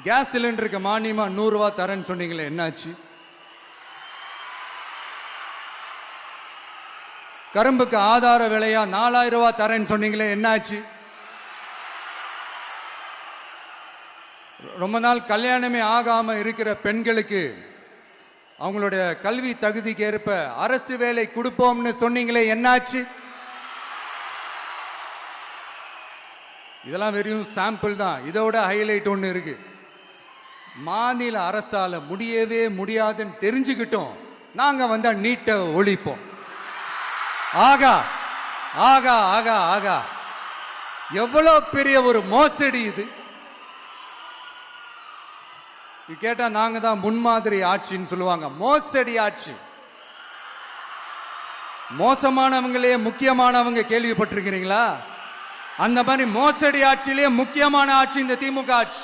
Case சிலிண்டருக்கு மானியமா 100 ரூபாய் தரேன்னு சொன்னீங்களே, என்னாச்சு? கரும்புக்கு ஆதார விலையா 4000 ரூபாய் தரேன்னு சொன்னீங்களே, என்னாச்சு? ரொம்ப நாள் கல்யாணமே ஆகாம இருக்கிற பெண்களுக்கு அவங்களுடைய கல்வி தகுதிக்கு ஏற்ப அரசு வேலை கொடுப்போம்னு சொன்னீங்களே, என்னாச்சு? இதெல்லாம் வெறும் சாம்பிள் தான். இதோட ஹைலைட் ஒன்று இருக்கு. மாநில அரசால முடியவே முடியாதுன்னு தெரிஞ்சுக்கிட்டோம், நாங்க வந்தா நீட்டை ஒழிப்போம். ஆகா ஆகா ஆகா ஆகா, எவ்வளவு பெரிய ஒரு மோசடி இது! கேட்டா நாங்க தான் முன்மாதிரி ஆட்சின்னு சொல்லுவாங்க. மோசடி ஆட்சி. மோசமானவங்களே முக்கியமானவங்க கேள்விப்பட்டிருக்கிறீங்களா? அந்த மாதிரி மோசடி ஆட்சியிலேயே முக்கியமான ஆட்சி இந்த திமுக ஆட்சி.